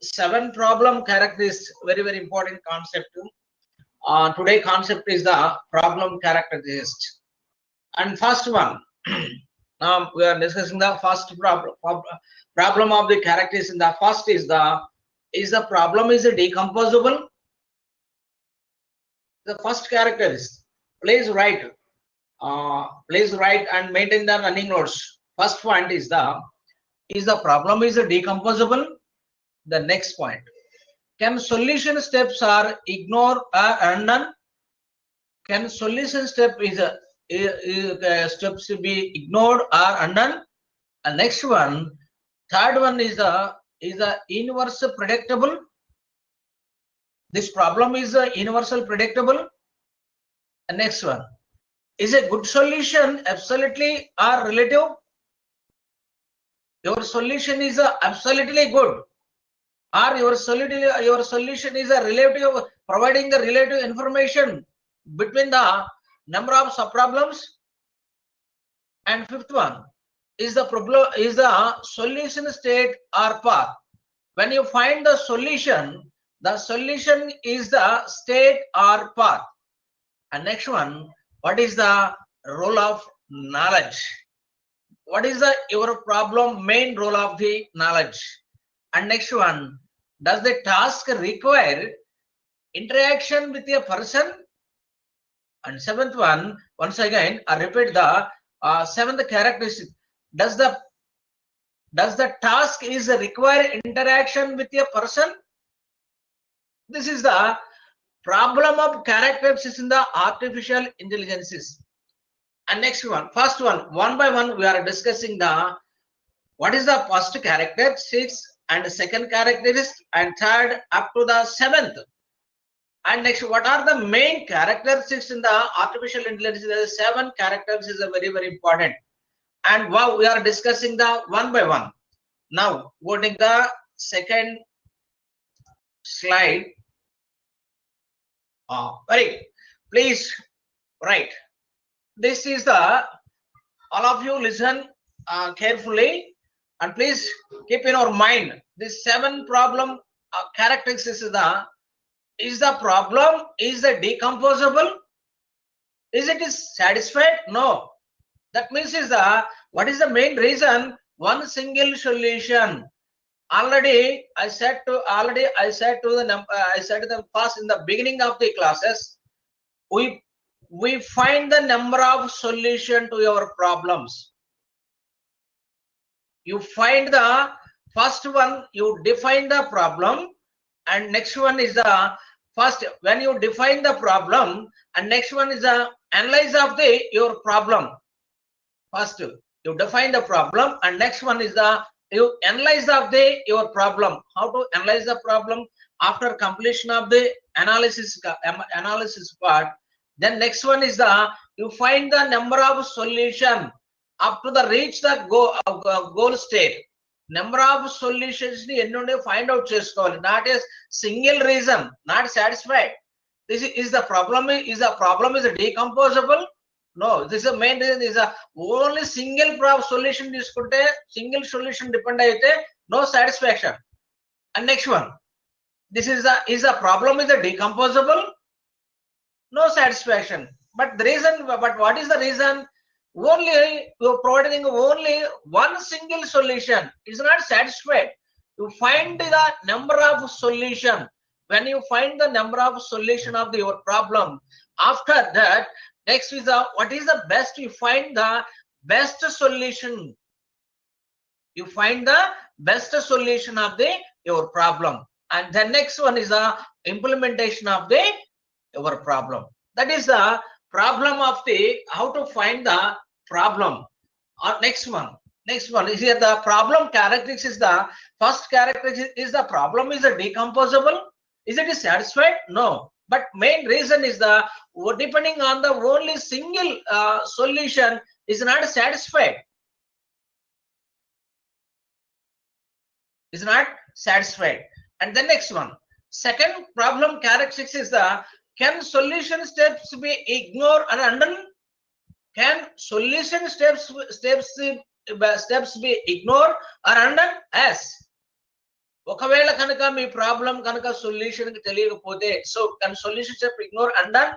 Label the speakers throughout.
Speaker 1: seven problem characteristics, very important concept. Today concept is the problem characteristics. And first one, now we are discussing the first problem of the characteristics. In the first is the problem is decomposable. The first character is please write and maintain the running notes. First point is the problem is decomposable. The next point, can solution steps are ignored or undone? Can solution step steps be ignored or undone? And next one, third one is the inverse predictable. This problem is universal predictable. And next one, is a good solution absolutely or relative? Your solution is absolutely good, or your solution is a relative, providing the relative information between the number of subproblems. And fifth one is the problem is the solution state or path. When you find the solution is the state or path. And next one, what is the role of knowledge? What is your problem main role of the knowledge? And next one, does the task require interaction with a person? And seventh one, once again I repeat the seventh characteristic, does the task is require interaction with a person? This is the problem of characteristics in the artificial intelligences. And next one, first one by one we are discussing what is the first characteristics and the second characteristic and third up to the seventh. And next, what are the main characteristics in the artificial intelligence? There are 7 characteristics are very important. And wow, we are discussing the one by one. Now, going to the second slide. Very, please write. This is the, all of you listen carefully and please keep in your mind this 7 problem characteristics is the problem is the decomposable? Is it is satisfied? No. That means is what is the main reason? One single solution. Already I said to the past in the beginning of the classes, we find the number of solution to your problems. You find the first one, you define the problem, and next one is the first when you define the problem, and next one is the analyze of your problem. First you define the problem, and next one is the you analyze of your problem. How to analyze the problem? After completion of the analysis part, then next one is you find the number of solution up to the reach the goal state. Number of solutions ni find out చేసుకోవాలి. Not a single reason, not satisfied. This is the problem. Is the problem is decomposable? No, this is the main reason. Is only single solution తీసుకుంటే single solution depend అయితే no satisfaction. And next one, this is the problem is decomposable? No satisfaction. But the reason, but what is the reason? Only you're providing only one single solution is not satisfied. You find the number of solution. When you find the number of solution of your problem, after that, next is what is the best? You find the best solution. You find the best solution of your problem, and the next one is the implementation of your problem. That is the problem of how to find the problem. Next one is here the problem characteristics is the first characteristic is the problem is decomposable. Is it satisfied? No. But main reason is depending on the only single solution is not satisfied. Is not satisfied. And the next one, second problem characteristics is can solution steps be ignored or undone? Can solution steps be ignored or undone? Yes. ఒకవేళ కనుక మీ problem కనుక solution కి తెలియకపోతే, so solution step ignore and then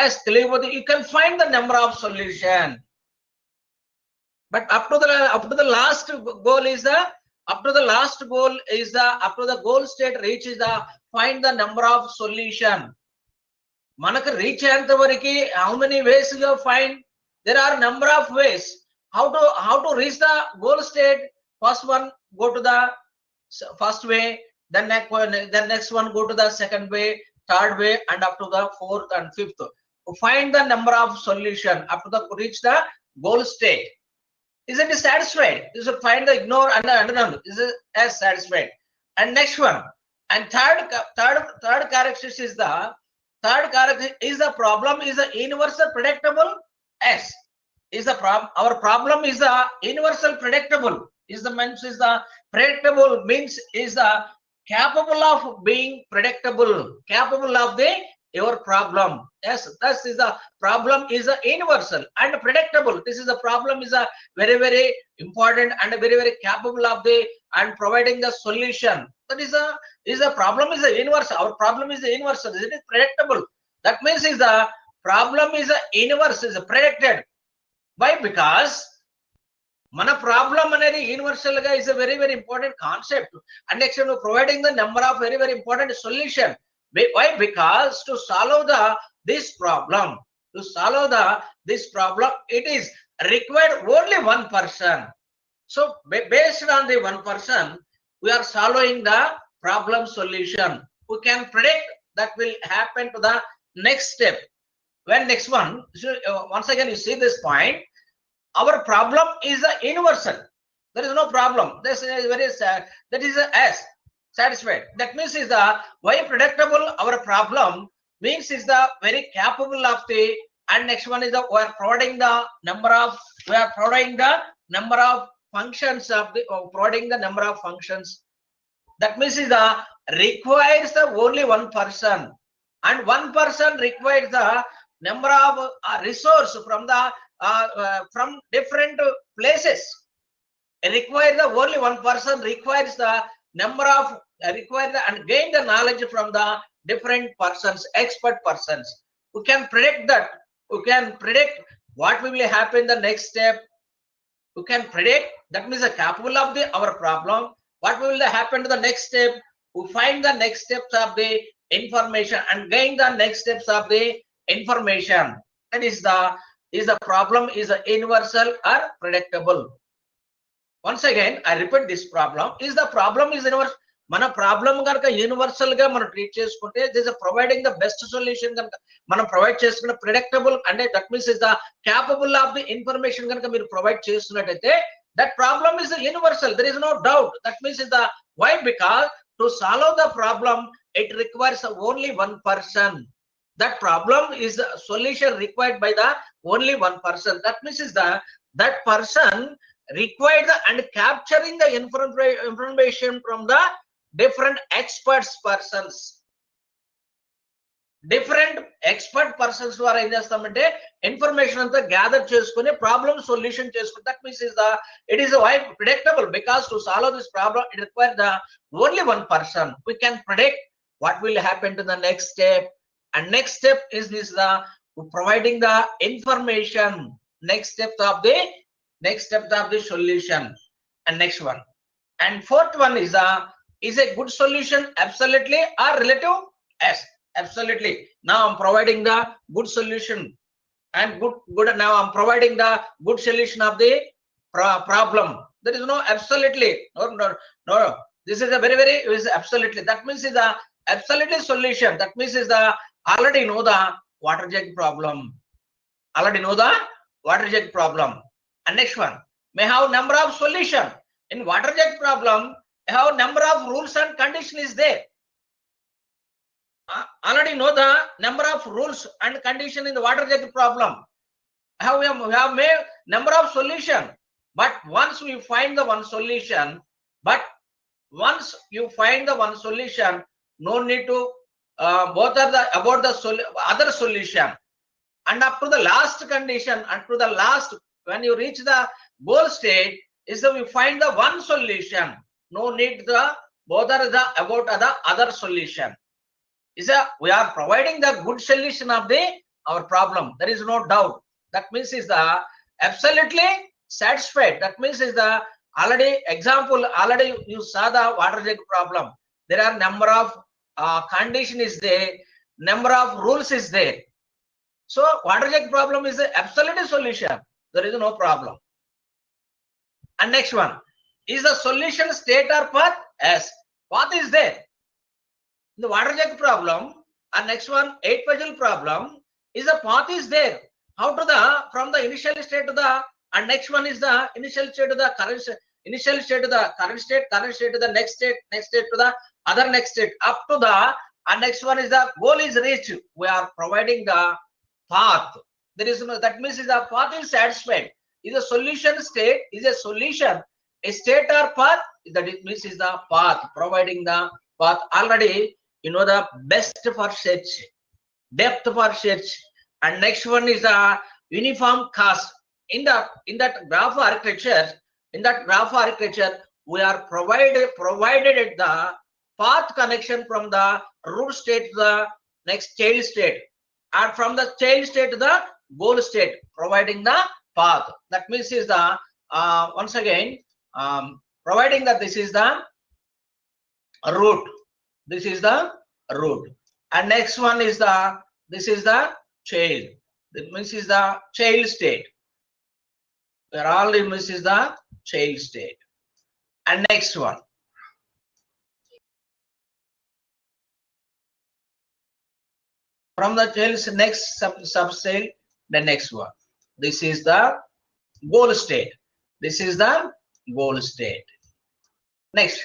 Speaker 1: as తెలియకపోతే you can find the number of solution, but up to the last goal is the up to the goal state reach is the find the number of solution. మనకు reach అయ్యేంత వరకు how many ways you find? There are number of ways how to reach the goal state. First one, go to the first way, then next one go to the second way, third way, and up to the fourth and fifth. Find the number of solution up to the reach the goal state. Is it satisfied? You should find the ignore and the unknown. Is it as satisfied? And next one, and third characteristic is the problem is the universal predictable. Yes, is the problem. Our problem is the universal predictable. Is the predictable means is the capable of being predictable, capable of the your problem. Yes, that is the problem is a universal and predictable. This is the problem is a very important and very capable of the and providing the solution. That is a problem is a universal. Our problem is the universal. It is predictable. That means is the problem is a universal, is a predicted. Why? Because మన problem అనేది universal గా is a very important concept, and next providing the number of very important solution. Why? Because to solve this problem, it is required only one person. So based on the one person, we are solving the problem solution. We can predict that will happen to the next step. When next one, once again you see this point, our problem is a universal. There is no problem. This is very that is a S. Satisfied. That means is the why predictable. Our problem means is the very capable of the, and next one is the we are providing the number of functions of the providing the number of functions. That means is the requires the only one person, and one person requires the number of resource from the from different places. Require the only one person requires the number of and gain the knowledge from the different persons, expert persons. We can predict that. We can predict what will happen the next step. We can predict, that means the capable of the our problem. What will happen to the next step? We find the next steps of the information and gain the next steps of the information. That is the problem is a universal or predictable. Once again I repeat, this problem is the problem is universal. మన problem కనుక universal గా మనం treat చేసుకుంటే this providing the best solution కనుక మనం provide చేసుకున్న predictable అంటే that means is the capable of the information కనుక మీరు ప్రొవైడ్ చేస్తున్నట్టయితే that problem is universal. There is no doubt. That means is the why? Because to solve the problem it requires only one person. That problem is the solution required by the only one person. That means is the that person required and capturing the information from the different different expert persons ద్వారా ఏం చేస్తామంటే information అంతా gather చేసుకుని problem solution చేసుకుంటే that means is the it is why predictable, because to solve this problem it requires the only one person. We can predict what will happen to the next step, and next step is this the providing the information, next step of the solution, and next one. And fourth one is a good solution absolutely or relative? Yes, absolutely. Now I'm providing the good solution and good now I'm providing the good solution of the problem. There is no absolutely. No. This is a very is absolutely. That means is the absolutely solution. That means is the already know the water jug problem. And next one may have number of solution. In water jet problem, have number of rules and condition is there. Already know the number of rules and condition in the water jet problem. We have made number of solution, but once we find the one solution, no need to bother about the other solution. And up to the last condition, and to the last, when you reach the goal state, is that we find the one solution. No need the both are the about the other solution. Is a we are providing the good solution of the our problem. There is no doubt. That means is the absolutely satisfied. That means is the already example already you saw the water jug problem. There are number of condition is there, number of rules is there. So water jug problem is the absolute solution. There is no problem. And next one is the solution state or path? Yes, path is there. The water jug problem and next one 8 puzzle problem is a path is there. How to the from the initial state to the and next one is the initial state to the current initial state to the current state to the next state to the other next state up to the and next one is the goal is reached. We are providing the path. There is no that means is the path is satisfied. Is a solution state is a solution a state or path that it means is the path providing the path already. You know the best for search, depth for search, and next one is the uniform cost. In that graph architecture, we are provided the path connection from the root state to the next child state, and from the child state to the goal state, providing the path. That means is the once again providing that this is the root. This is the root, and next one is the this is the child. That means is the child state. Where all this is the child state, and next one. From the child's next substate, the next one. This is the goal state. This is the goal state. Next,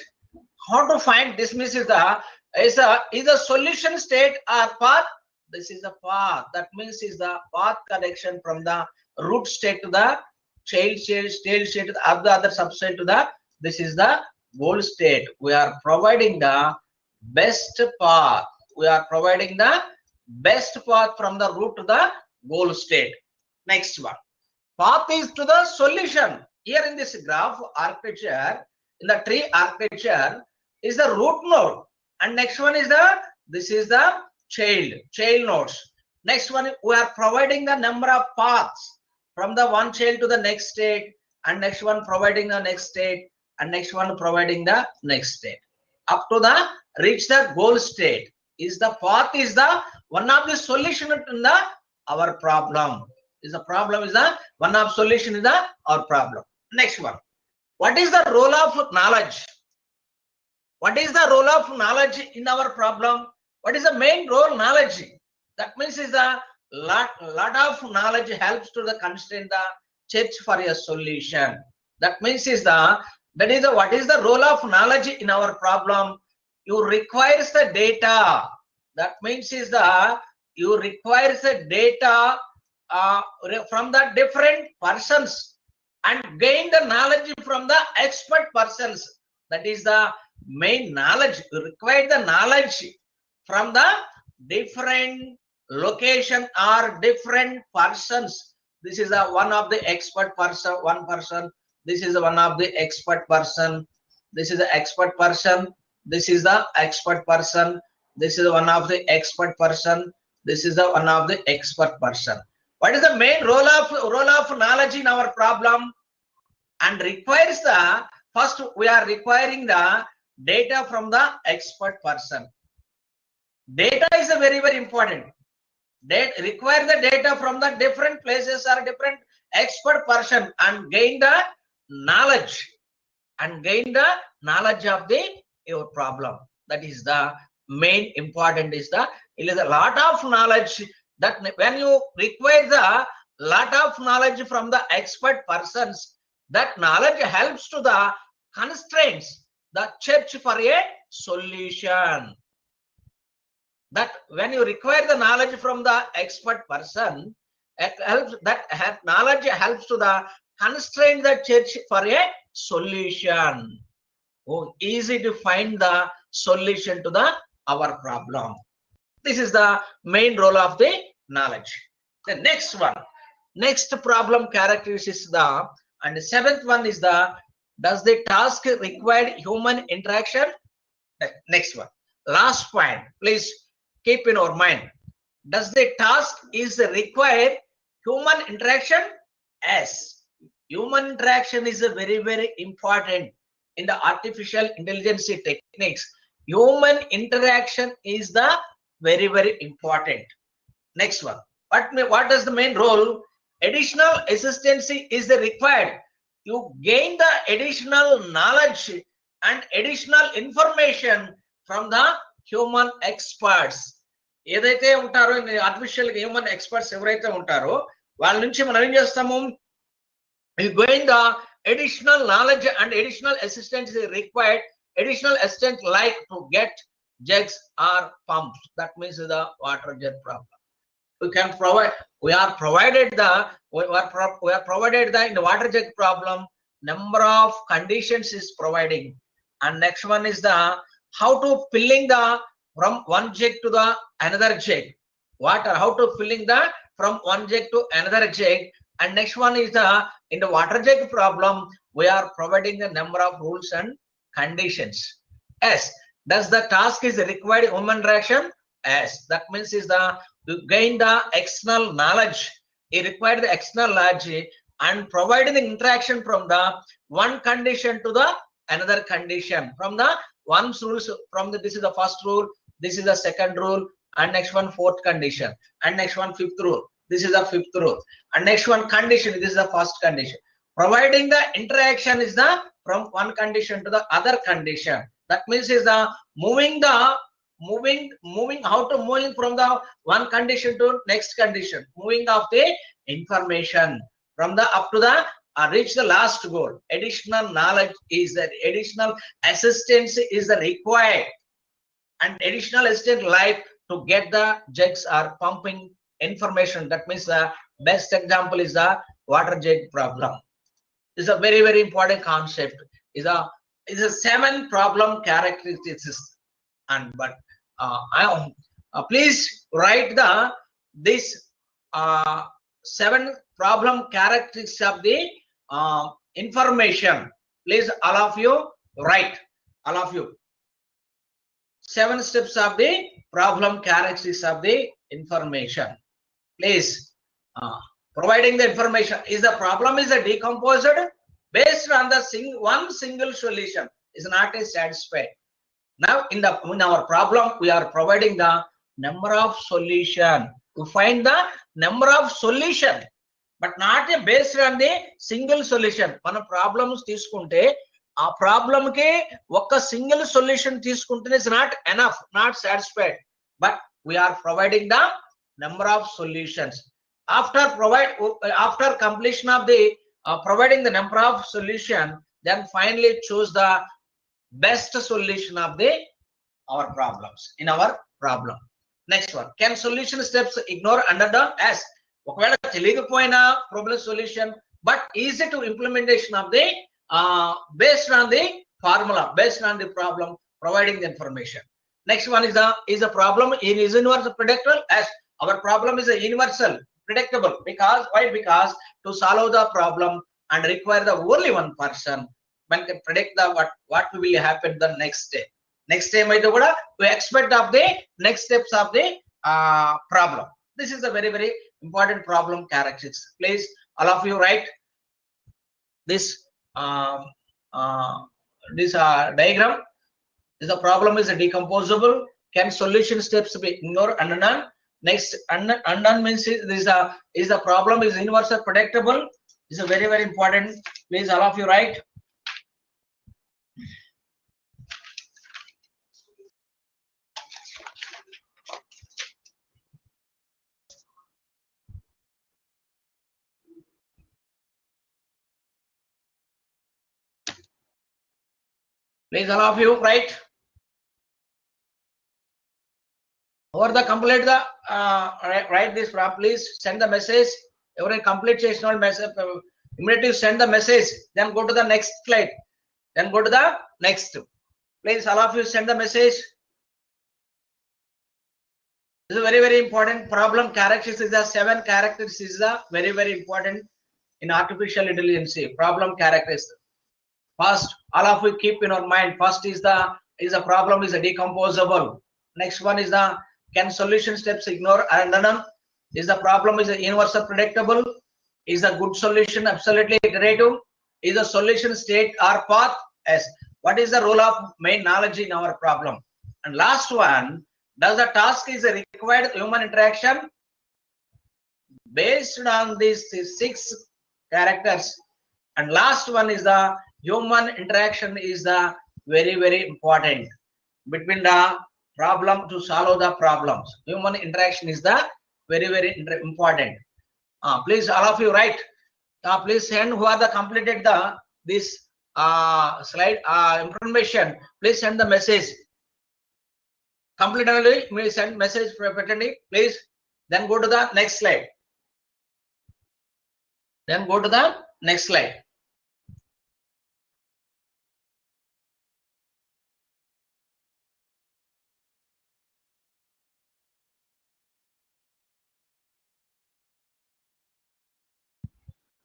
Speaker 1: how to find this means is a solution state or path. This is the path. That means is the path connection from the root state to the child state to the other substate to the this is the goal state. We are providing the best path. We are providing the best path from the root to the goal state. Next one, path is to the solution. Here in this graph architecture, in the tree architecture is the root node, and next one is the this is the child nodes. Next one we are providing the number of paths from the one child to the next state, and next one providing the next state, and next one providing the next state up to the reach the goal state. Is the path is the one of the solution in the our problem. Is the problem is the one of solution is the our problem. Next one, what is the role of knowledge? What is the role of knowledge in our problem? What is the main role? Knowledge. That means is the lot of knowledge helps to the constrain the search for a solution. That means is the what is the role of knowledge in our problem? You requires the data. That means is the you requires the data from the different persons and gain the knowledge from the expert persons. That is the main knowledge. You require the knowledge from the different location or different persons. This is a one of the expert person, one person. This is one of the expert person. This is the expert person. This is the expert person. This is one of the expert person. This is the one of the expert person. What is the main role of knowledge in our problem? And requires the first we are requiring the data from the expert person. Data is a very important. Require the data from the different places or different expert person and gain the knowledge of the your problem. That is the main important is the it is a lot of knowledge that when you require the lot of knowledge from the expert persons, that knowledge helps to the constraints the search for a solution. That when you require the knowledge from the expert person, it helps that knowledge helps to the constraint the search for a solution. Oh, easy to find the solution to the our problem. This is the main role of the knowledge. The next one, next problem characteristics is the and the seventh one is the does the task require human interaction? Next one, last point, please keep in our mind. Does the task is require human interaction? Yes, human interaction is a very important in the artificial intelligence techniques. Human interaction is the very important. Next one, what is the main role? Additional assistance is required. You gain the additional knowledge and additional information from the human experts. ఏదైతే ఉంటారో artificial human experts ఎవరైతే ఉంటారో వాళ్ళ నుంచి మనం ఏం చేస్తాము, you gain the additional knowledge and additional assistance is required. Additional assistance like to get jugs or pumps, that means the water jet problem. We can provide, we are provided the in the water jug problem number of conditions is providing. And next one is the how to filling the from one jug to the another jug, water, how to filling the from one jug to another jug. And next one is the in the water jug problem we are providing the number of rules and conditions. Yes, does the task is required human interaction? Yes, that means is the to gain the external knowledge, it required the external knowledge and providing the interaction from the one condition to the another condition, from the one rules, from the this is the first rule, this is the second rule, and next one fourth condition, and next one fifth rule, this is the fifth rule, and next one condition, this is the first condition. Providing the interaction is the from one condition to the other condition. That means is the moving how to moving from the one condition to next condition, moving of the information from the up to the reach the last goal. Additional knowledge is that additional assistance is the required, and additional assistance like to get the jugs are pumping information. That means the best example is the water jug problem. Is a very important concept. Is a 7 problem characteristics. And but please write the this 7 problem characteristics of the information. Please all of you write, all of you, 7 steps of the problem characteristics of the information. Please providing the information is the problem is a decomposed based on the one single solution is not a satisfied. Now in our problem we are providing the number of solution to find the number of solution, but not a based on the single solution. Mana problems తీసుకుంటే ఆ problem కి ఒక single solution తీసుకుంటే is not enough, not satisfied, but we are providing the number of solutions. After completion of the providing the number of solution, then finally choose the best solution of our problems in our problem. Next one, can solution steps ignore under the as ఒకవేళ తెలియకపోయినా problem solution but easy to implementation of the based on the formula, based on the problem, providing the information. Next one is the problem is universal predictable. As our problem is a universal predictable, because why? Because to solve the problem and require the only one person when can predict the what will happen the next day. Next time we expect of the next steps of the problem. This is a very important problem characteristics. Please all of you write this diagram. This the problem is a decomposable. Can solution steps be ignored? Undone. Next, undone means is the problem is universal predictable. This is a very important. Please all of you write. Please all of you write. Over the complete the write this problem. Please send the message. Every complete chesnal message immediately send the message. Then go to the next slide. Then go to the next. Please all of you send the message. This is a very important problem characteristics. The 7 characteristics is very important in artificial intelligence. Problem characteristics. First, all of you keep in our mind. First is the is the problem is a decomposable. Next one is the can solution steps ignore random? Is the problem is a universal predictable? Is the good solution absolutely iterative? Is the solution state or path? Yes. What is the role of main knowledge in our problem? And last one, does the task is a required human interaction? Based on these 6 characters. And last one is the human interaction is the very important between the problem to solve the problems. Human interaction is the very important. Please all of you write. Please send who are the completed the this slide information. Please send the message. Completely, please send message frequently, please. Then go to the next slide. Then go to the next slide.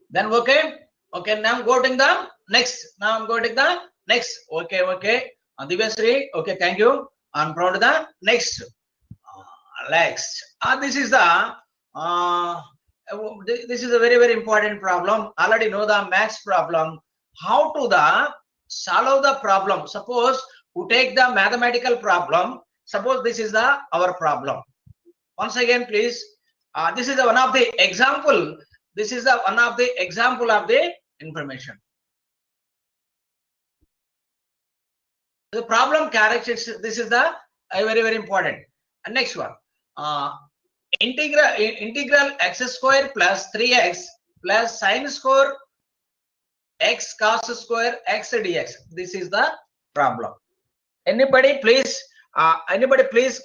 Speaker 1: Then okay. Now I'm going the next. Now I'm going to the next. Okay. Divasri. Okay, thank you. I'm proud of the next. Next. This is the this is a very important problem. Already know the maths problem. How to the solve the problem? Suppose we take the mathematical problem. Suppose this is the our problem. Once again, please. This is the one of the example. This is the one of the example of the information. The problem characteristics. This is the very important. And next one. Integral x square plus 3x plus sine square x cos square x dx. This is the problem. Anybody please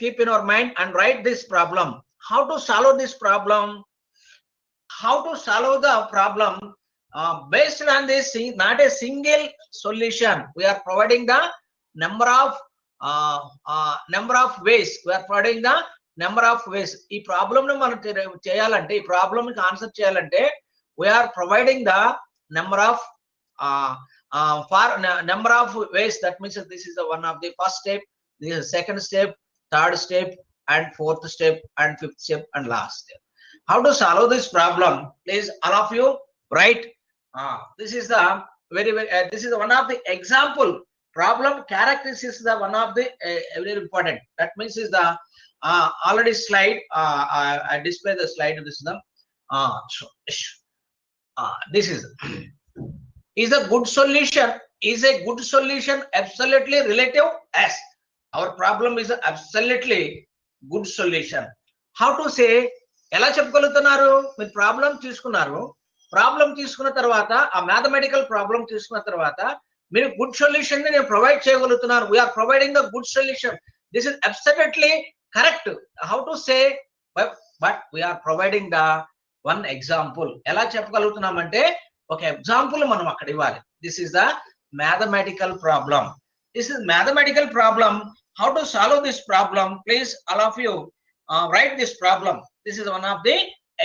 Speaker 1: keep in your mind and write this problem. How to solve this problem? How to solve the problem based on this, not a single solution. We are providing the number of ways. We are providing the number of ways. This problem nu manam cheyalante, ee problem ki answer cheyalante, we are providing the number of number of ways. That means this is the one of the first step, this is second step, third step, and fourth step, and fifth step, and last step. How to solve this problem? Please, all of you, write. This is the this is one of the example problem characteristics. Is the one of the very important. That means is the already slide. I display the slide. This is the this is a good solution. Is a good solution absolutely relative? Yes. Our problem is absolutely good solution. How to say? ఎలా చెప్పగలుగుతున్నారు? మీరు problem తీసుకున్న తర్వాత ఆ mathematical problem తీసుకున్న తర్వాత మీరు good solution ని నేను ప్రొవైడ్ చేయగలుగుతున్నాను. we are providing the good solution. This is absolutely correct. How to say? But we are providing the one example. ఎలా చెప్పగలుగుతున్నామంటే ఒక ఎగ్జాంపుల్ మనం అక్కడ ఇవ్వాలి. This is the mathematical problem. This is mathematical problem. How to solve this problem? Please, all of you write this problem. This is one of the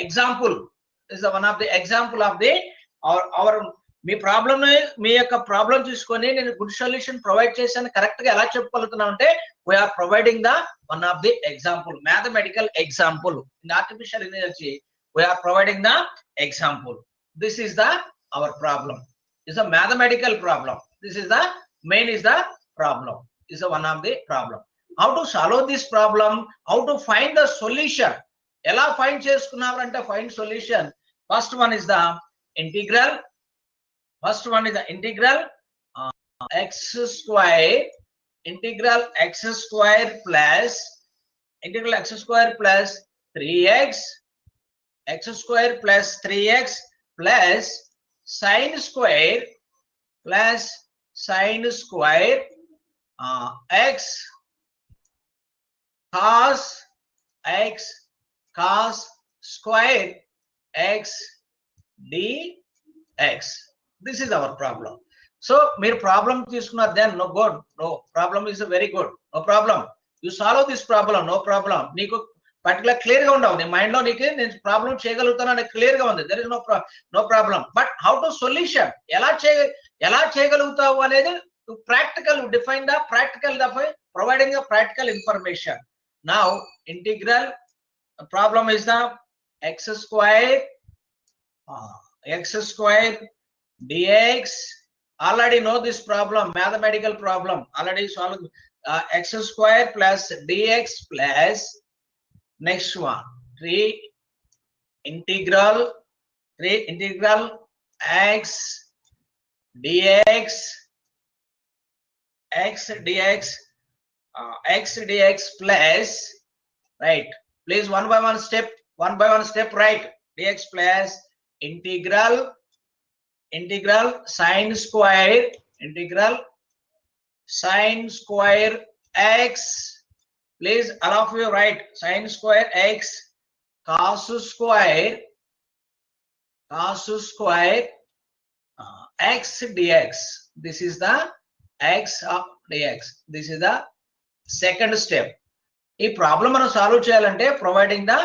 Speaker 1: example. This is one of the example of the our మీ problem మీ యొక్క problem తీసుకొని నేను good solution provide చేశాను correct గా ఎలా చెప్పగలుగుతున్నాం అంటే we are providing the one of the example, mathematical example. In artificial intelligence we are providing the example. This is the our problem. Is a mathematical problem. This is the main is the problem. Is a one of the problem. How to solve this problem? How to find the solution? ఎలా find చేసుకున్నారంటే find solution. First one is the integral. First one is the integral x square, integral x square plus 3x, x square plus 3x plus sine square x cos square x dx. This is our problem. So mere problem తీసుకున్నారు, then no good, no problem is very good, no problem. You solve this problem, no problem. నీకు particular clear గా ఉండవు, నీ mind లో నీకు నేను problem చేయగలుగుతాను అని క్లియర్ గా ఉంది. there is no problem. But how to solution? ఎలా చేయగలుగుతావు అనేది to practical, you define the practical, providing a practical information. Now integral problem is the x square dx. Already know this problem, mathematical problem, already solved. X square plus dx plus next one 3 integral x dx x dx plus, right, please one by one step right, dx plus integral sine square x, please all of you write sine square x cos square x dx. This is the x of dx. This is the second step. ఈ problem మనం solve చేయాలంటే providing the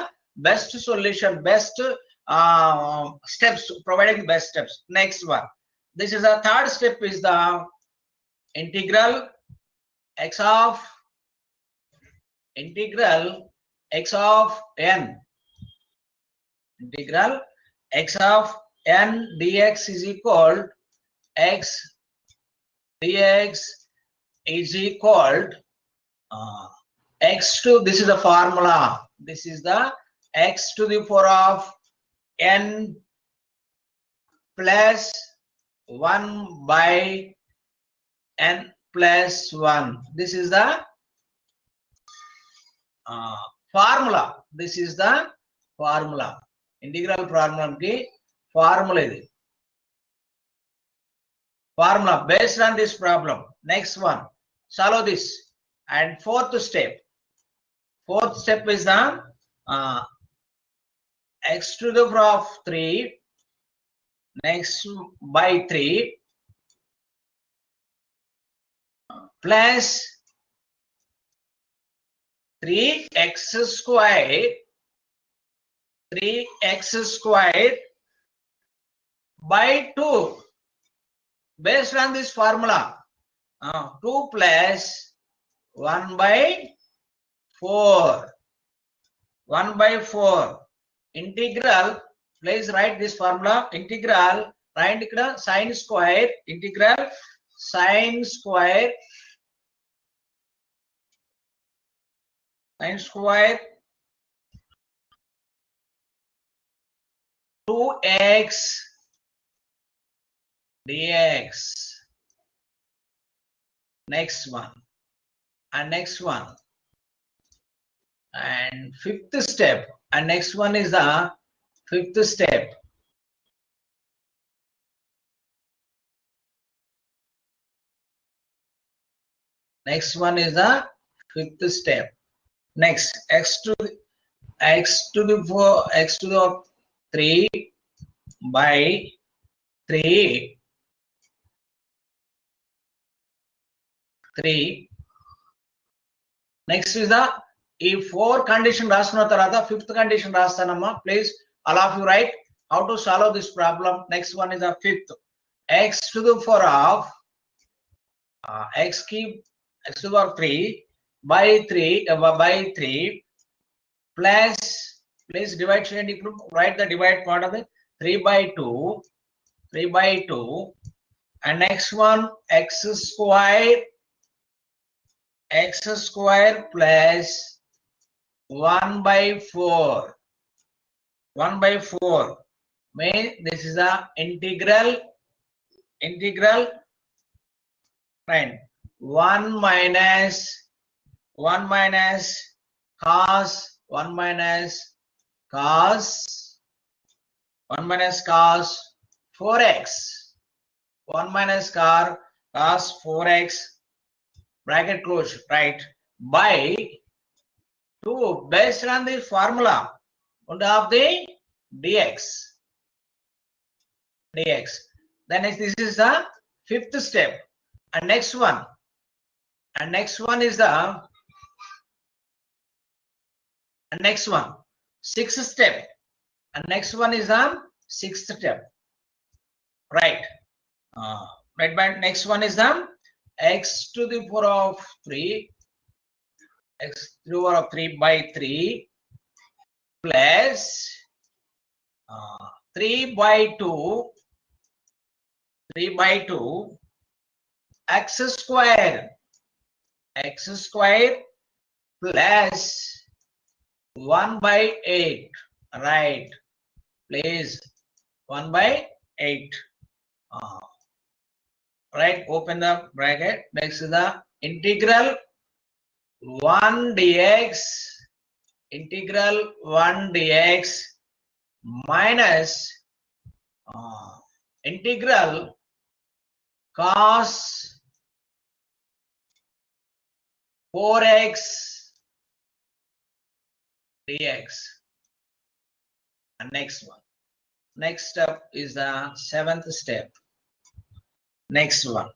Speaker 1: best solution, best steps, providing best steps. Next one, this is the third step, is the integral x of n, integral x of n dx is equal x dx is equal x to, this is the formula, this is the x to the power of n plus 1 by n plus 1. This is the formula. This is the formula. Integral formula ki formula idi. Formula based on this problem. Next one, solve this. And fourth step is the x to the power of 3 next by 3 plus 3x square by 2, based on this formula. 2 plus 1 by 4 integral, please write this formula, integral, right, ikkada sine square, integral sine square 2x dx. Next one, and next one, and fifth step, and next one is the fifth step. Next one is the fifth step. Next, x to the 3 by 3 next is the ఈ 4 condition రాసుకున్న తర్వాత fifth condition రాస్తానమ్మా. Please all of you write how to solve this problem. Next one is the fifth, x to the power of x to the power 3 by 3 plus, please divide చేయండి. ఇప్పుడు write the divide part of it, 3 by 2 and next one x square plus 1 by 4. Mean this is the integral, right, 1 minus cos 4x, 1 minus cos 4x bracket close, right, by 2, based on the formula of the dx. Then this is the fifth step. And next one is the sixth step. And next one is the sixth step, right? Right, but next one is the x to the power of 3, x to the power of 3 by 3 plus 3 by 2 x square plus 1 by 8, right? Please, 1 by 8. Right, open the bracket. Next is the integral 1 dx minus integral cos 4x dx. And next step is the 7th step. Next one,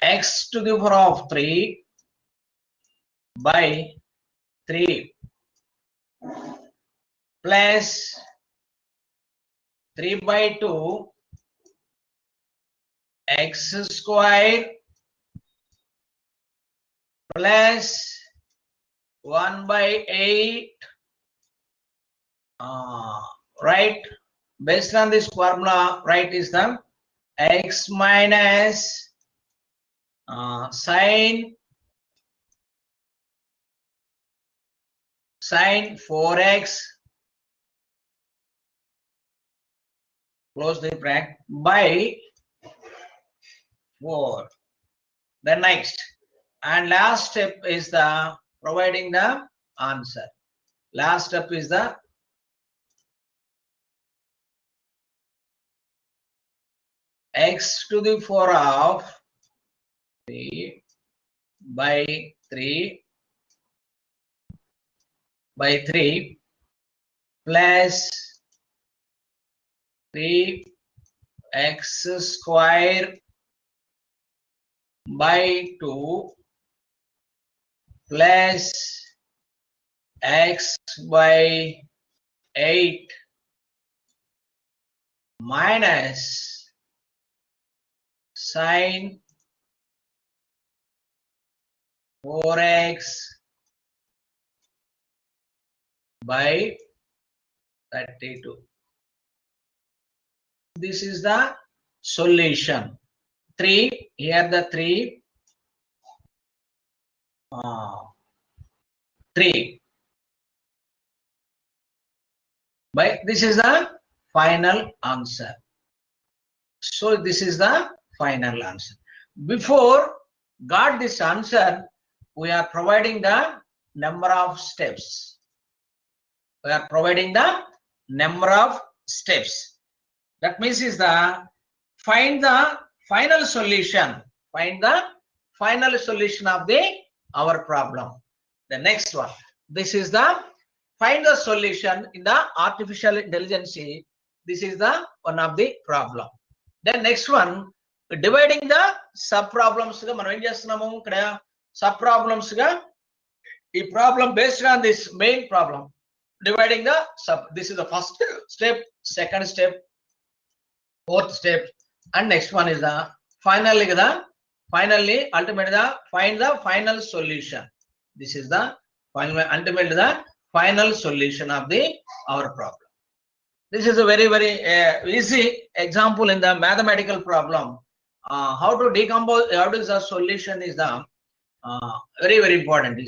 Speaker 1: x to the power of 3 by 3 plus 3 by 2 x square plus 1 by 8, right? Based on this formula, right, is the x minus sine 4x, close the bracket, by 4. Then next and last step is the providing the answer. Last step is the x to the power of 3 by 3 plus 3x square by 2 plus x by 8 minus sine 4x by 32. This is the solution. 3, here the 3, 3 by, this is the final answer. So this is the final answer. Before got this answer, we are providing the number of steps. We are providing the number of steps. That means is the find the final solution. Find the final solution of our problem. The next one. This is the find the solution in the artificial intelligence. This is the one of the problem. Then next one, dividing the sub problems. Sub problems. A problem based on this main problem. Dividing the sub. This is the first step, second step, fourth step, and next one is the finally ultimately the find the final solution. This is the ultimately the final solution of our problem. This is a very easy example in the mathematical problem. How to decompose, how does the solution is the very important.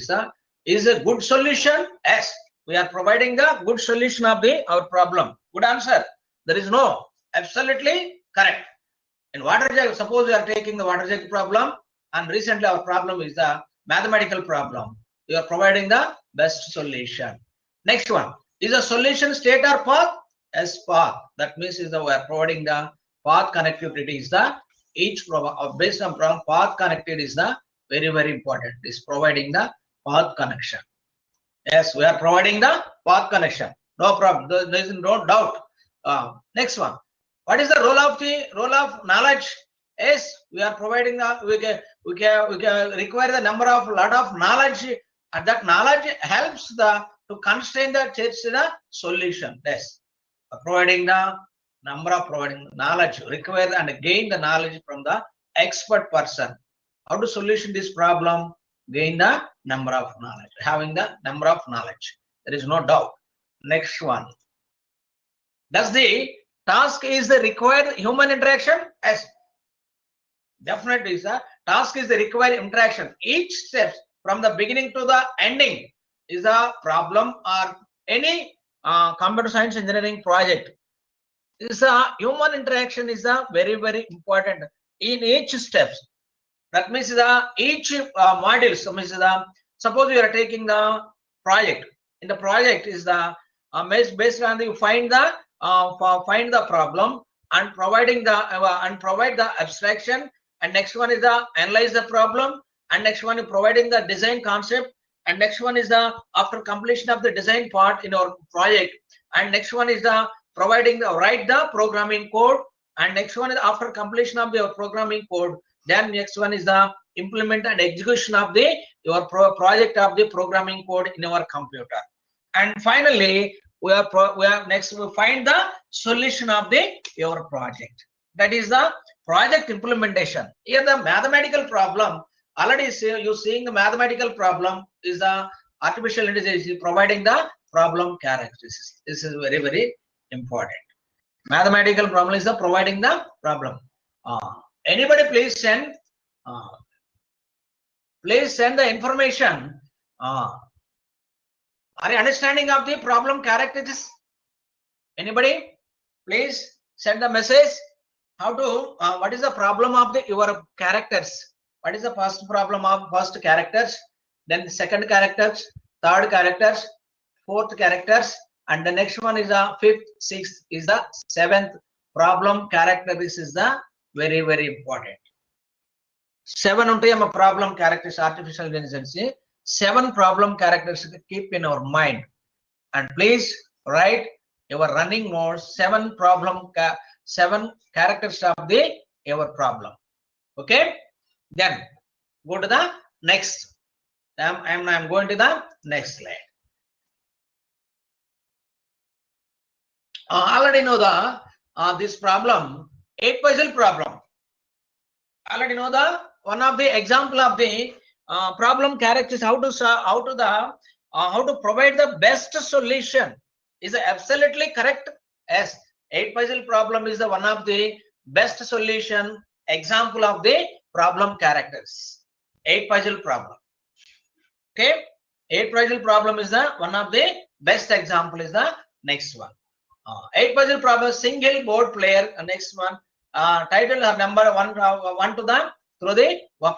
Speaker 1: Is a good solution? Yes, we are providing the good solution of our problem. Good answer. There is no, absolutely correct. In water jug, suppose we are taking the water jug problem, and recently our problem is the mathematical problem. You are providing the best solution. Next one, is a solution state or path? Yes, path. That means is that we are providing the path connectivity is the each problem based on problem path connectivity is the very important. Is providing the path connection. Yes, we are providing the path connection. No problem. There is no doubt. Next one. What is the role of knowledge? Yes, we are providing the we can require the number of lot of knowledge, and that knowledge helps to constrain the solution. Yes, providing the number of providing knowledge require and gain the knowledge from the expert person. How to solution this problem? Gain the number of knowledge, having the number of knowledge. There is no doubt. Next one. Does the task is the required human interaction? Yes. Definitely, is the task is the required interaction. Each step from the beginning to the ending is a problem, or any computer science engineering project is a human interaction is a very important in each steps. That means the each module. So means suppose you are taking the project. In the project is the based on the you find the problem and providing the and provide the abstraction, and next one is the analyze the problem, and next one is providing the design concept, and next one is the after completion of the design part in our project, and next one is the providing the write the programming code, and next one is after completion of the programming code, then next one is the implement and execution of the your project of the programming code in our computer, and finally we are next we find the solution of the your project. That is the project implementation. Here the mathematical problem already you seeing the mathematical problem is the artificial intelligence is providing the problem characteristics. This is very important. Mathematical problem is the providing the problem. Anybody please send the information. Are you understanding of the problem characteristics? Anybody please send the message. How to what is the problem of the your characters? What is the first problem of first characters, then the second characters, third characters, fourth characters, and the next one is the fifth, sixth is the seventh problem character. This is the very important. 7 ఉంటాయమ్మ problem characters artificial intelligence. 7 problem characters keep in our mind, and please write your running mode 7 characters of the your problem. Okay, then go to the next. I'm going to the next slide. Already know the this problem 8 puzzle problem. Already know the one of the example of the problem characters, how to provide the best solution. Is absolutely correct. Yes, 8 puzzle problem is the one of the best solution example of the problem characters. 8 puzzle problem. Okay, 8 puzzle problem is the one of the best example is the next one. 8 puzzle problem single board player. Next one title number 1 to the through the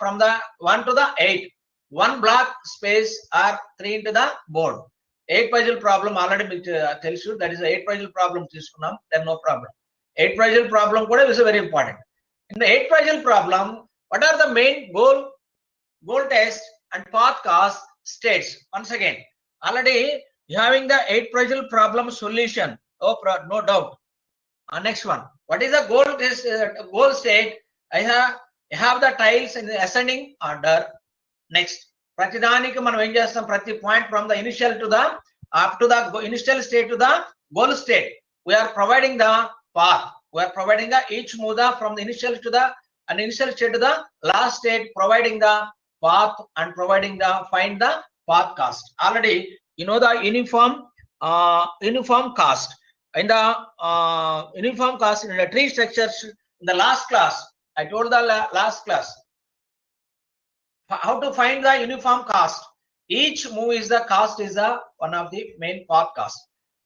Speaker 1: from the 1 to the 8 1 block space or 3 into the board. 8 puzzle problem already tells you that is a 8 puzzle problem తీసుకున్నాం, then no problem. 8 puzzle problem కూడా is very important. In the 8 puzzle problem, what are the main goal test and path cause states? Once again, already you having the 8 puzzle problem solution. No doubt. Next one, what is the goal test goal state? I have the tiles in the ascending order. Next, ప్రతిదానికి మనం ఏం చేస్తాం, ప్రతి point from the initial to the up to the initial state to the goal state, we are providing the path. We are providing the each move from the initial to the initial state to the last state, providing the path and providing the find the path cost. Already you know the uniform cost. In the uniform cost in the tree structures in the last class, I told the last class how to find the uniform cost. Each move is the cost is the one of the main path cost.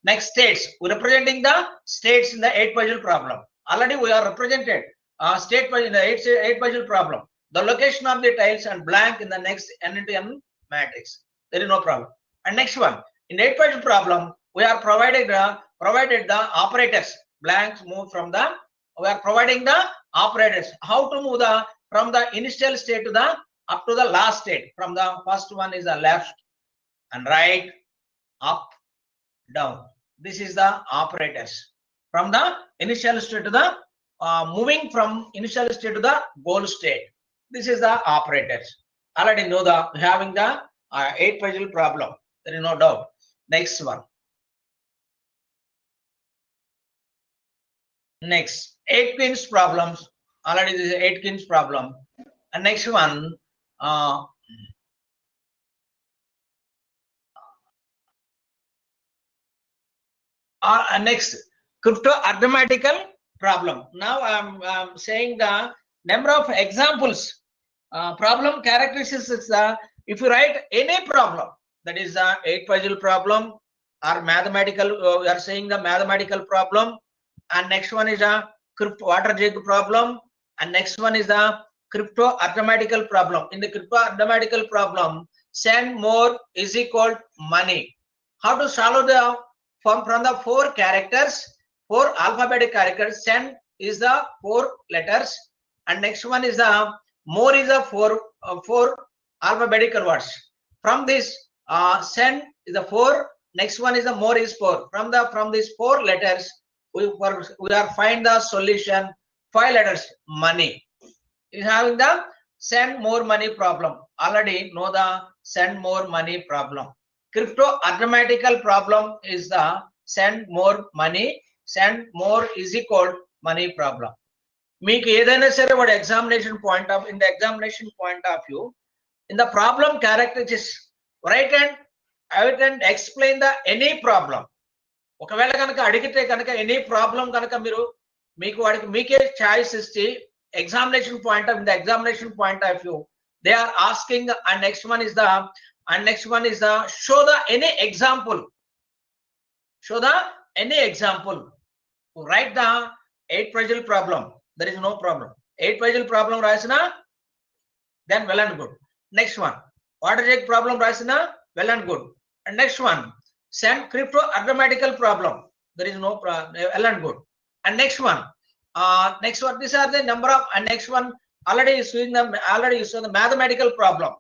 Speaker 1: Next, states. We representing the states in the 8 puzzle problem. Already we are represented state in the 8 puzzle problem. The location of the tiles and blank in the next n into n matrix. There is no problem. And next one, in 8 puzzle problem, we are provided the operators. Blanks move from the. We are providing the operators. How to move the from the initial state to the up to the last state. From the first one is the left and right, up, down. This is the operators. From the initial state to the moving from initial state to the goal state. This is the operators. Already know the having the 8 puzzle problem. There is no doubt. Next one. Next, 8 queens problems. Already this is 8 queens problem. And next one, next, crypto arithmetical problem. Now I'm saying the number of examples. Problem characteristics is if you write any problem, that is a 8 puzzle problem or mathematical, we are saying the mathematical problem, and next one is a crypto water jug problem, and next one is the crypto arithmetical problem. In the crypto arithmetical problem, send more is equal money. How to solve the from the 4 characters, 4 alphabetic characters, send is the 4 letters, and next one is the more is the 4 alphabetical words. From this send is the 4, next one is the more is 4. From these 4 letters we are find the solution. 5 letters money is having the send more money problem. Already know the send more money problem. Crypto arithmetical problem is the send more money, send more is equal money problem. మీకు ఏదైనా సరే వాడు examination point of in the examination point of view in the problem characteristics right and explain the any problem. ఒకవేళ కనుక అడిగితే కనుక any problem కనుక మీరు మీకు వాడికి మీకే చాయిస్ ఇచ్చి examination point of in the examination point of view they are asking and next one is the show the any example, show the any example, write the 8 puzzle problem. There is no problem. 8 puzzle problem rasina, then well and good. Next one, water jug problem rasina, well and good. And next one, send crypto arithmetical problem. There is no problem, well and good. And next one, these are the number of, and next one already you saw the mathematical problem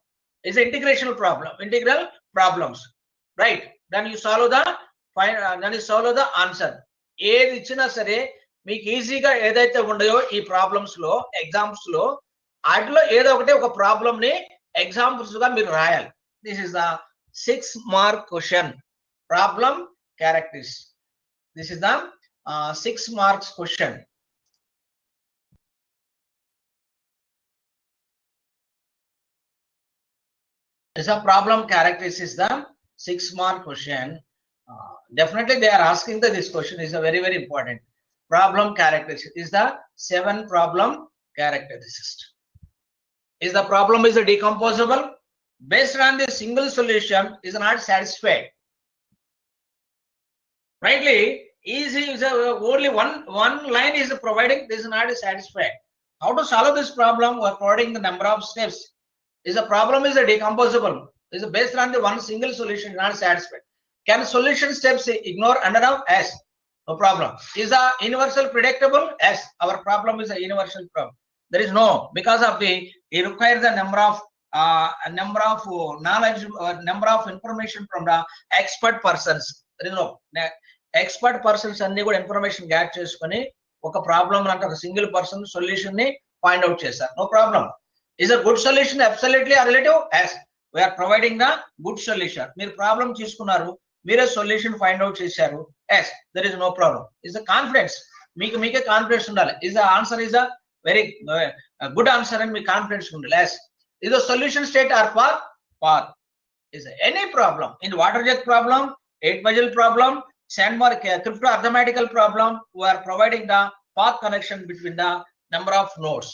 Speaker 1: is integral problems, right? Then you solve the answer. ఏది ఇచ్చినా సరే మీకు ఈజీగా ఏదైతే ఉండయో ఈ problems లో exams లో వాటిలో ఏదో ఒకటి ఒక ప్రాబ్లమ్ ని ఎగ్జాంపుల్స్ గా మీరు రాయాలి. This is the 6 mark question problem characteristics. This is the 6 marks question. This is a problem characteristics, the 6 mark question. Definitely they are asking that this question is a very important. Problem characteristic is the 7 problem characteristics. Is the problem is a decomposable based on the single solution is not satisfied. Rightly easy is only one line is providing, this is not satisfied. How to solve this problem? We are providing the number of steps. Is the problem is a decomposable, is based on the one single solution not satisfied. Can solution steps ignore under of? Yes, no problem. Is the universal predictable? Yes, our problem is a universal problem. There is no, because of the it requires the number of knowledge or number of information from the expert persons. There is no expert persons అన్ని కూడా information gather చేసుకొని ఒక problem అంటే ఒక single person solution ని find out చేస్తారు. No problem. Is a good solution absolutely a relative? Yes, we are providing the good solution. మీరు problem తీసుకున్నారు, మీరే సొల్యూషన్ ఫైండ్ అవుట్ చేశారు. yes, there is no problem. Is the confidence, మీకే confidence ఉండాలి. is the answer is a very good answer and me confidence ఉండాలి. yes, is the solution state or path. Is any problem in water jet problem, 8 puzzle problem, sandmark crypto arithmetical problem, we are providing the path connection between the number of nodes.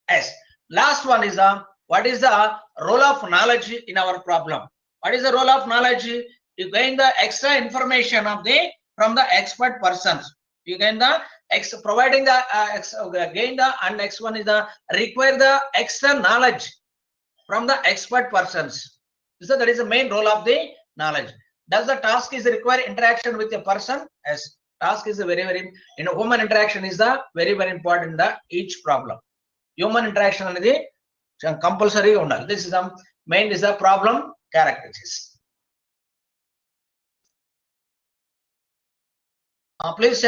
Speaker 1: yes, last one is what is the role of knowledge in our problem? What is the role of knowledge? You gain the extra information of the from the expert persons. You gain the providing the gain the, and next one is the require the extra knowledge from the expert persons. So that is the main role of the knowledge. Does the task is require interaction with a person? Yes, task is a very in human interaction is the very important in the each problem. Human interaction అనేది compulsory ఉండాలి. This is the main is the problem characteristics. Please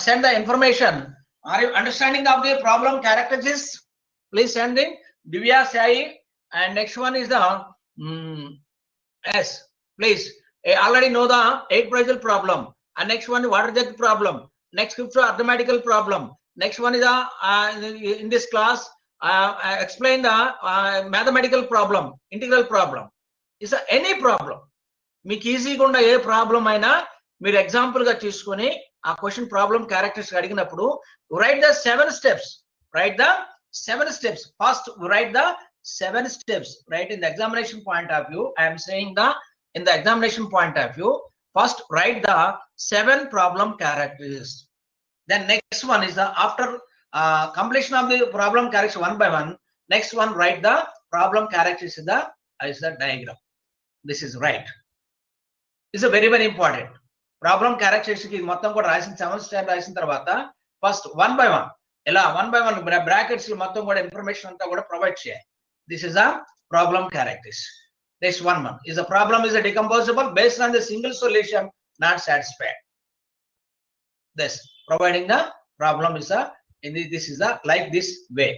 Speaker 1: send the information. Are you understanding of the problem characteristics? Please send in Divya Sai, and next one is the yes, please already know the 8 puzzle problem, and next one water jet problem, next crypto arithmetical problem, next one is in this class explain the mathematical problem, integral problem. Is any problem. మీకు ఈజీగా ఉన్న ఏ problem అయినా మీరు example గా తీసుకొని ఆ question problem characters అడిగినప్పుడు write the 7 steps. Write the 7 steps. First, write the 7 steps. Right, in the examination point of view, I am saying in the examination point of view, first write the 7 problem characters. Then next one is the after completion of the problem characters one by one. Next one, write the problem characters is the diagram. This is right. This is very important. Problem characters ki మొత్తం కూడా రాసిన 7 step రాసిన తర్వాత first one by one ఇలా one by one brackets లో మొత్తం కూడా information అంతా కూడా ప్రొవైడ్ చేయాలి. This is a problem characters. Next one is the problem is a decomposable based on the single solution not satisfied. This providing the problem is this is like this way.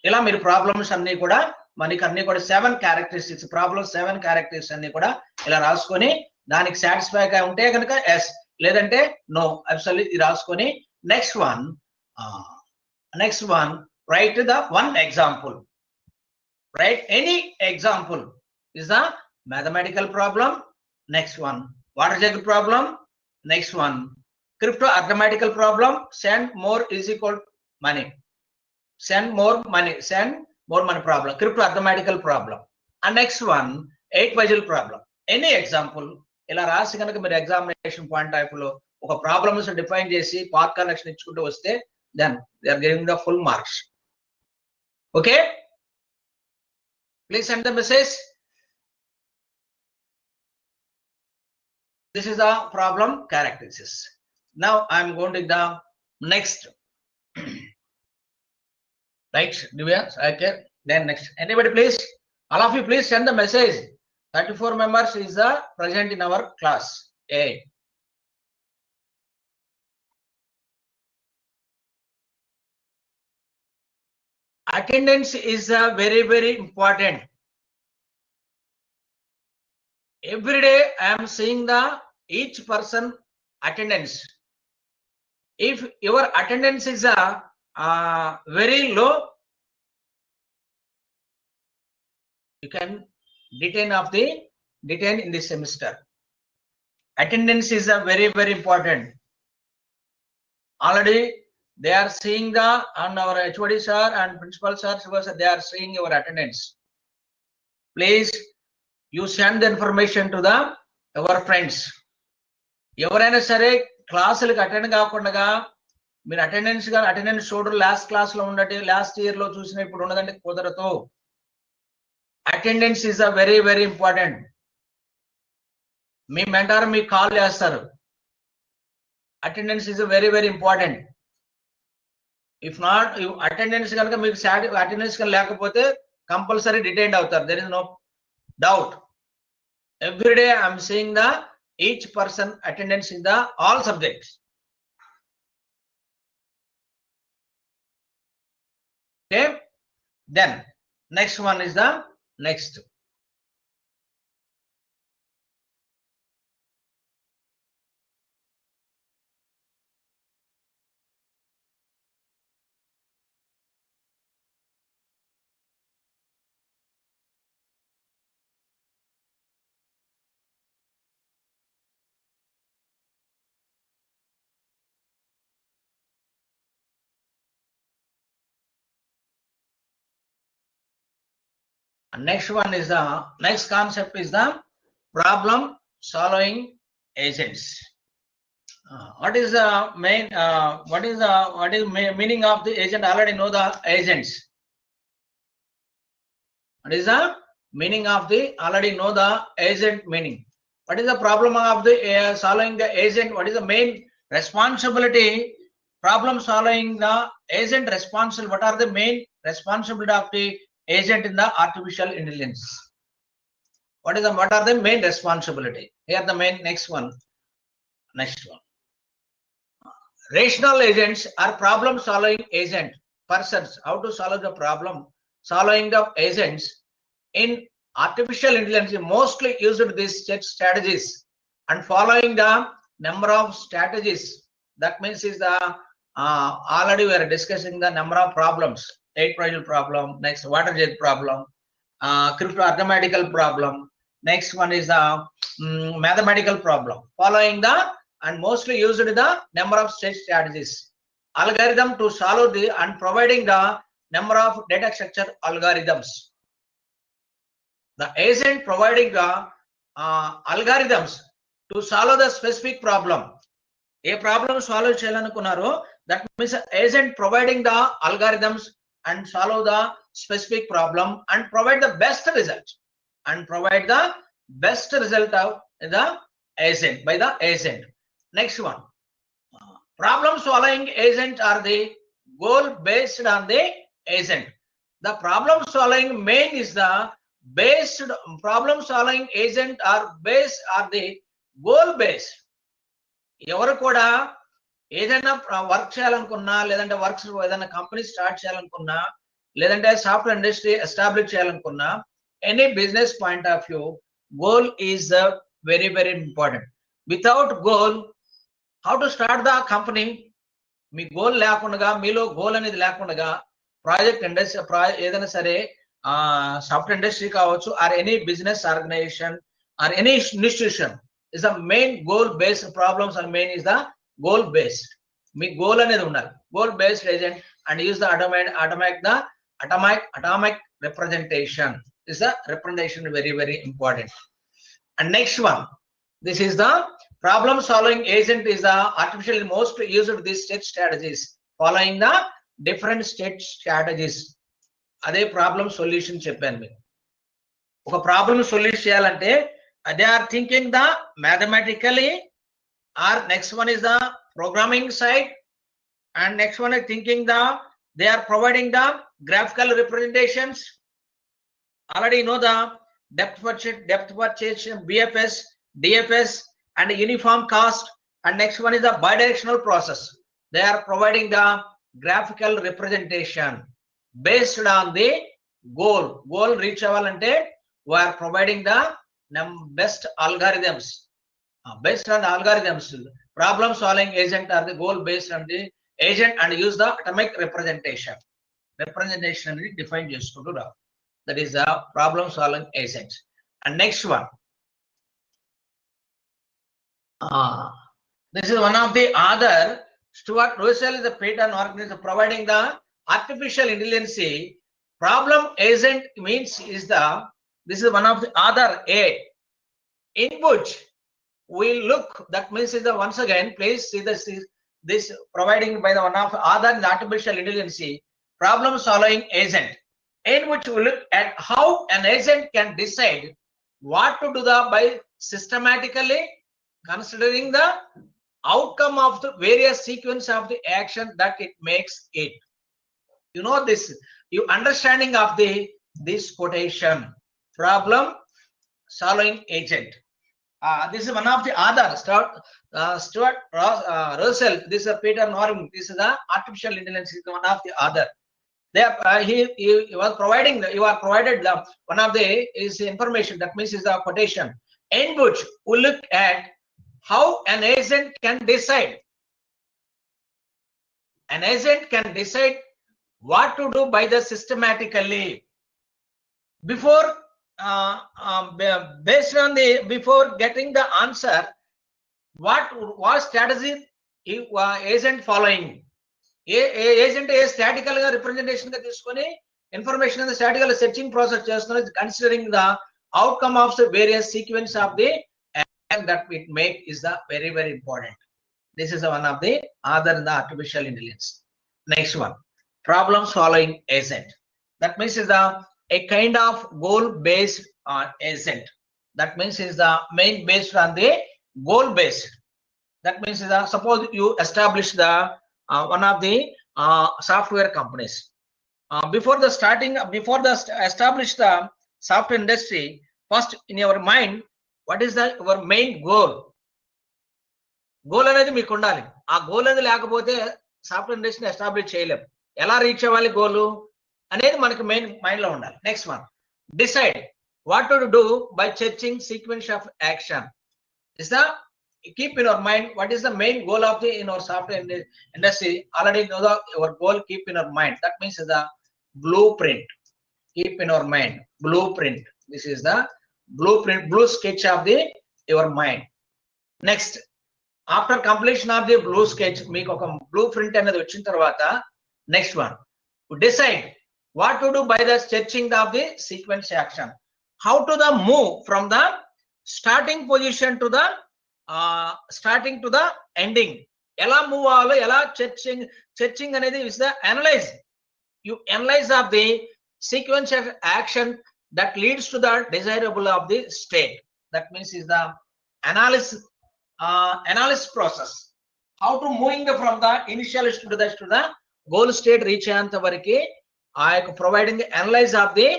Speaker 1: ఇలా మీరు problems అన్ని కూడా మనకి అన్ని కూడా 7 characteristics problem 7 characteristics అన్ని కూడా ఇలా రాసుకొని దానికి సాటిస్ఫై గా ఉంటే కనుక ఎస్ లేదంటే నో అబ్సల్యూట్లీ రాసుకొని next one right the one example. Right any example is the mathematical problem. Next one water jug problem. Next one crypto arithmetical problem. Send more is equal money. Send more money problem. Crypto arithmetical problem. And next one 8 puzzle problem. Any example ఇలా రాసి కనుక మీరు examination point of లో ఒక problems define చేసి path connection ఇచ్చుకుంటూ వస్తే then they are giving the full marks. Okay, please send the message. This is the problem characteristics. Now I am going to the next. Right, Divya, okay. Then next, anybody please, all of you please send the message. 34 members is present in our class A. Attendance is very important. Every day I am seeing each person attendance. If your attendance is very low, you can detain in this semester. Attendance is very important. Already they are seeing on our HOD sir and principal sir, they are seeing your attendance. Please, you send the information to our friends. ఎవరైనా సరే క్లాసులకు attend కాకుండా మీరు attendance చూడరు. Last class లో ఉండటి last year లో చూసిన ఇప్పుడు ఉన్నదంటే కుదరదు. Attendance is very important. మీ మెంటార్ మీకు కాల్ చేస్తారు. Attendance is very important. If not attendance కనుక మీకు అటెండెన్స్ లేకపోతే కంపల్సరీ డిటైన్ అవుతారు. There is no doubt. Every day I'm seeing each person attendance in all subjects. Okay, then next one is the next. Next one is next concept is the problem solving agents. What is the main what is meaning of the agent? Already know the agents. What is the meaning of the already know the agent meaning? What is the problem of the solving the agent? What is the main responsibility? Problem solving the agent responsible. What are the main responsibility of the agent in the artificial intelligence? What are the main responsibility? Here the main next one. Rational agents are problem solving agent persons. How to solve the problem solving the agents in artificial intelligence? Mostly used these strategies and following the number of strategies. That means is the already we are discussing the number of problems. egg production problem. Next, water jet problem. Crypto arithmetical problem. Next one is the mathematical problem. Following the and mostly used the number of state strategies. Algorithm to solve the and providing the number of data structure algorithms. The agent providing the algorithms to solve the specific problem. A problem solve cheyalanunnaru, that means agent providing the algorithms and solve the specific problem and provide the best result of the agent by the agent. Next one, problem solving agent are the goal based on the agent. The problem solving main is the based problem solving agent are based are the goal based. ఎవరు కూడా ఏదైనా work చేయాలనుకున్నా, లేదంటే works ఏదైనా company start చేయాలనుకున్నా, లేదంటే software industry establish చేయాలనుకున్నా, any business point of view, goal is very very important. Without goal how to start the company? మీ గోల్ లేకుండా, మీలో గోల్ అనేది లేకుండా ప్రాజెక్ట్ ఇండస్ట్రీ ఏదైనా సరే సాఫ్ట్వేర్ ఇండస్ట్రీ కావచ్చు, or any business organisation or any institution is the main goal based problems and main is the goal based. Me goal అనేది ఉండాలి. Goal based agent and use the atomic representation. Is the representation very very important. And next one, this is the problem solving agent is the artificially most used these state strategies, following the different state strategies. అదే problem solution చెప్పాను మీకు. ఒక problem solution చేయాలంటే they are thinking the mathematically, or next one is the programming side, and next one is thinking the they are providing the graphical representations. Already know the depth purchase, BFS, DFS, and uniform cost. And next one is the bidirectional process. They are providing the graphical representation based on the goal reach ante we are providing the best algorithms. Based on the algorithms, problem solving agent are the goal based on the agent and use the atomic representation defined chestundu. That is the problem solving agent. And next one, this is one of the other Stuart Russell is the patent organizer providing the artificial intelligence problem agent means is the this is one of the other A in which we look, that means is the once again please see this providing by the one of other artificial intelligence problem solving agent, in which we look at how an agent can decide what to do by systematically considering the outcome of the various sequence of the action that it makes it. You know this, you understanding of this quotation, problem solving agent. This is one of the other Stuart Russell. This is Peter Norman. This is the artificial intelligence. Is one of the other. They he was providing. You are provided the one of the is information. That means is the quotation in which we look at how an agent can decide. An agent can decide what to do by the systematically before. Based on the before getting the answer, what strategy agent following? Agent a statistical representation ga తీసుకొని information in the statistical searching process చేస్తున్నది, considering the outcome of the various sequence of the action that it make is the very very important. This is one of the other in the artificial intelligence. Next one, problem solving agent. That means is the a kind of goal based agent. That means is the main based on the goal based. That means is the suppose you establish the one of the software companies. Before establish the software industry, first in your mind, what is the your main goal? Goal అనేది మీకు ఉండాలి. ఆ goal అనేది లేకపోతే software ఇండస్ట్రీని establish చేయలేం. ఎలా reach అవ్వాలి గోల్ అనేది మనకి మెయిన్ మైండ్ లో ఉండాలి. Next one, decide what to do by searching sequence of action. Is the keep in your mind what is the main goal of the in our software industry. Already know the your goal, keep in your mind. That means the blueprint. Keep in our mind, blueprint. This is the blueprint, blue sketch of the your mind. Next, after completion of the blue sketch, meeku oka blueprint anedi vachin tarvata, next one, decide what to do by the sketching of the sequence action. How to the move from the starting position to the starting to the ending. Ela move avalo, ela sketching anedi is the analyze. You analyze of the sequence of action that leads to the desirable of the state. That means is the analysis process. How to moving from the initial state to the goal state reach anta variki providing the analyze of the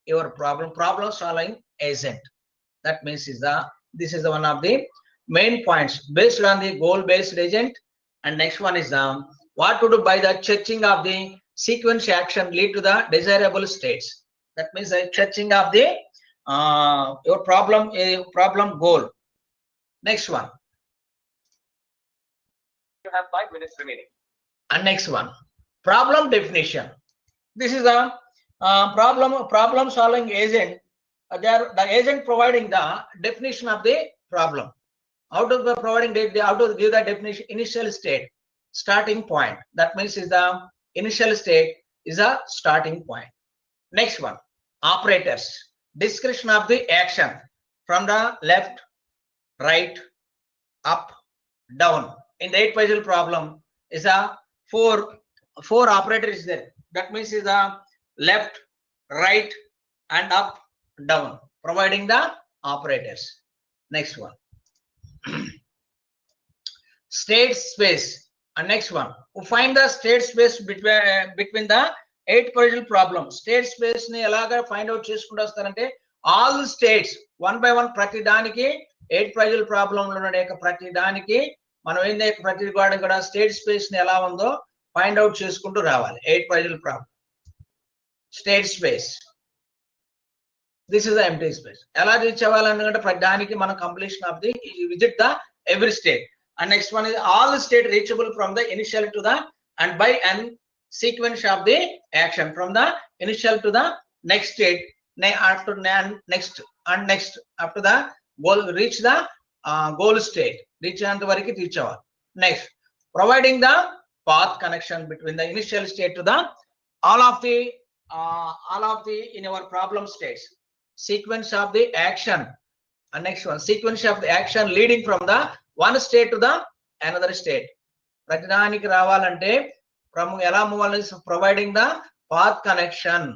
Speaker 1: your problem solving agent. That means is the this is the one of the main points based on the goal based agent. And next one is what to do by the sketching of the sequence action lead to the desirable states. That means the sketching of the your problem goal. Next one, you have 5 minutes remaining. And next one, problem definition. This is a problem solving agent. The agent providing the definition of the problem. How to providing how to give the definition, initial state, starting point. That means is the initial state is a starting point. Next one, operators, description of the action from the left, right, up, down. In the 8 puzzle problem is a four operators there. That means is a left, right, and up, down, providing the operators. Next one, state space. And next one, we find the state space between the 8 puzzle problem. State space ni elaga find out cheskuntu vastarante, all the states one by one prati daniki 8 puzzle problem lo unde prati daniki మనం ఏందే ప్రతి కూడా state space ని ఎలా ఉందో find out చేసుకుంటూ రావాలి. 8 puzzle problem, state space, this is the empty space. ఎలా రీచ్ అవ్వాలనుకుంటే ప్రతి దానికి మనం completion of the visit the every state. And next one is all the state reachable from the initial to the and by an sequence of the action from the initial to the next state, after next and next after the goal reach the goal state, reach anta variki reach aval. Next, providing the path connection between the initial state to the all of the in our problem states, sequence of the action. And next one, sequence of the action leading from the one state to the another state. ప్రతిదానికి రావాలంటే ఎలా move అవ్వాలి, providing the path connection,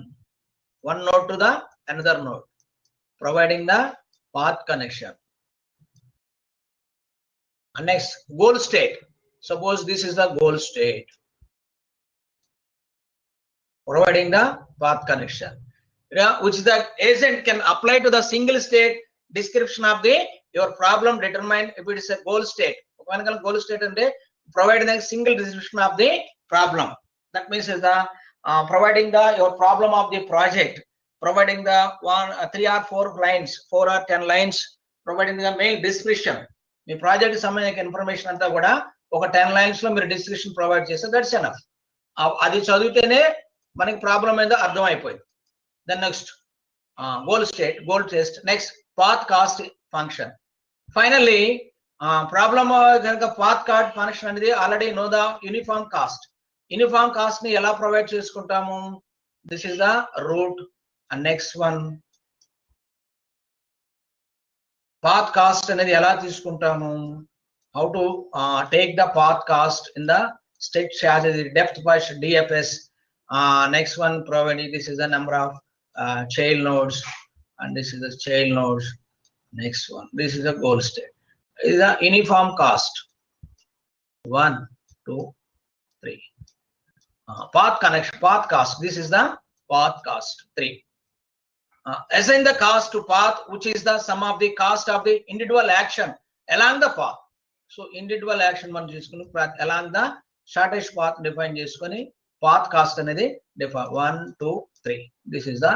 Speaker 1: one node to the another node, providing the path connection. And next, goal state. Suppose this is the goal state, providing the path connection, which the agent can apply to the single state description of the your problem, determine if it is a goal state. Goal state and providing the single description of the problem. That means is the providing the your problem of the project, providing the 3 or 4 lines, 4 or 10 lines, providing the main description. మీ project సంబంధించిన information అంతా కూడా ఒక 10 lines లో మీరు description provide చేస్తే that's enough. అది చదివితేనే మనకి ప్రాబ్లం ఏదో అర్థం అయిపోయింది. Then next goal state, goal test. Next, path cost function. Finally problem కనుక పాత్ కార్డ్ ఫంక్షన్ అనేది already know the uniform cost. Uniform cost ని ఎలా ప్రొవైడ్ చేసుకుంటాము? This is the route. And next one, path cost అనేది ఎలా తీసుకుంటాము? How to take the path cost in the step charge, depth first DFS. Next one, providing this is the number of child nodes, and this is the child nodes. Next one, this is the goal state. This is the uniform cost. 1, 2, 3. Path connection, path cost. This is the path cost 3. Assign the cost to path, which is the sum of the cost of the individual action along the path. So individual action మనం చేసుకుని along the shortest path define చేసుకొని path cost అనేది define 1, 2, 3. This is the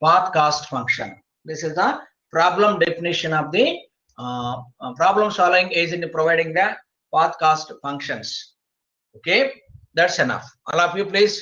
Speaker 1: path cost function. This is the problem definition of the problem solving agent providing the path cost functions. Okay, that's enough. All of you please